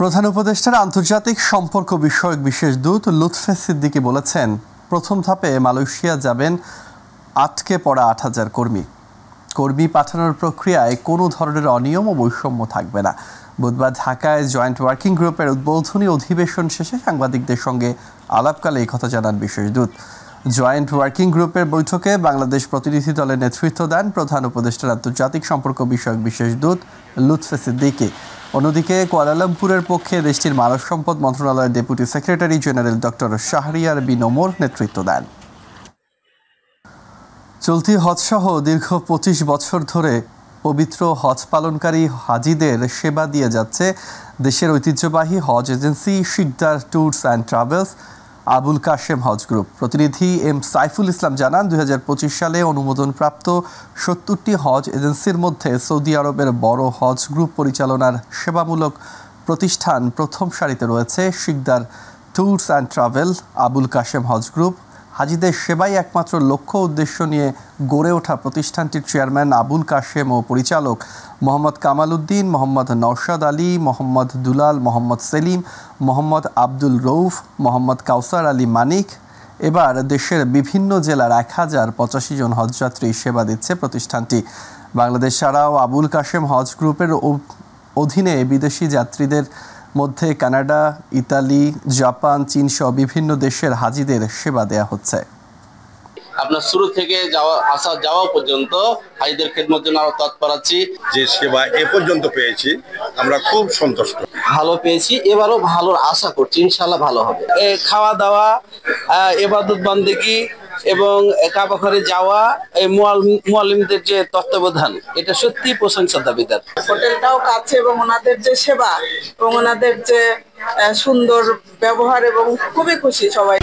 প্রধান উপদেষ্টার আন্তর্জাতিক সম্পর্ক বিষয়ক বিশেষ দূত লুৎফে সিদ্দিকী বলেছেন, প্রথম ধাপে মালয়েশিয়া যাবেন আটকে পড়া ৮,০০০ কর্মী পাঠানোর প্রক্রিয়ায় কোনো ধরনের অনিয়ম ও বৈষম্য থাকবে না। বুধবার ঢাকায় জয়েন্ট ওয়ার্কিং গ্রুপের উদ্বোধনী অধিবেশন শেষে সাংবাদিকদের সঙ্গে আলাপকালে এই কথা জানান বিশেষ দূত। জয়েন্ট ওয়ার্কিং গ্রুপের বৈঠকে বাংলাদেশ প্রতিনিধি দলের নেতৃত্ব দেন প্রধান উপদেষ্টার আন্তর্জাতিক সম্পর্ক বিষয়ক বিশেষ দূত লুৎফে সিদ্দিকী। অন্যদিকে কুয়ালালামপুরের পক্ষে দেশটির মানব সম্পদ মন্ত্রণালয়ের deputy secretary general doctor Shahriar bin Omar নেতৃত্ব দেন। চলতি হজসহ দীর্ঘ ২৫ বছর ধরে পবিত্র হজ পালনকারী হাজিদের সেবা দিয়ে যাচ্ছে দেশের ঐতিহ্যবাহী হজ agency Sikdar tours and travels Abul Kashem Hodge group. প্রতিনিধি এম সাইফুল ইসলাম জানান, ২০২৫ সালে অনুমোদনপ্রাপ্ত ৭০টি হজ এজেন্সির মধ্যে সৌদি আরবের বড় হজ গ্রুপ পরিচালনার সেবামূলক প্রতিষ্ঠান প্রথম সারিতে রয়েছে Shikdar tours and travel Abul Kashem Hodge group. হাজিদের সেবাই একমাত্র লক্ষ্য উদ্দেশ্য নিয়ে গড়ে ওঠা প্রতিষ্ঠানটির চেয়ারম্যান আবুল কাশেম ও পরিচালক মোহাম্মদ কামাল উদ্দিন, মোহাম্মদ নওশাদ আলী, মোহাম্মদ দুলাল, মোহাম্মদ সেলিম, মোহাম্মদ আব্দুল রৌফ, মোহাম্মদ কাউসার আলী মানিক। এবার দেশের বিভিন্ন জেলার ১,০৮৫ জন হজযাত্রী সেবা দিচ্ছে প্রতিষ্ঠানটি। বাংলাদেশ ছাড়াও আবুল কাশেম হজ গ্রুপের অধীনে বিদেশি যাত্রীদের মধ্যে কানাডা, ইতালি, জাপান, চীন সহ বিভিন্ন দেশের হাজিদের সেবা দেয়া হচ্ছে। আপনার শুরু থেকে যাওয়া পর্যন্ত হাজিদের খেদমতের জন্য আরো তৎপর আছি। যে সেবা এ পর্যন্ত পেয়েছি আমরা খুব সন্তুষ্ট, ভালো পেয়েছি, এবারও ভালোর আশা করছি, ইনশাল্লাহ ভালো হবে। খাওয়া দাওয়া, ইবাদত বান্দেগি এবং কাবা ঘরে যাওয়া, এই মুআল্লিমদের যে তত্ত্বাবধান, এটা সত্যি প্রশংসার দাবিদার। হোটেলটাও কাছে এবং ওনাদের যে সেবা এবং ওনাদের যে সুন্দর ব্যবহার এবং খুবই খুশি সবাই।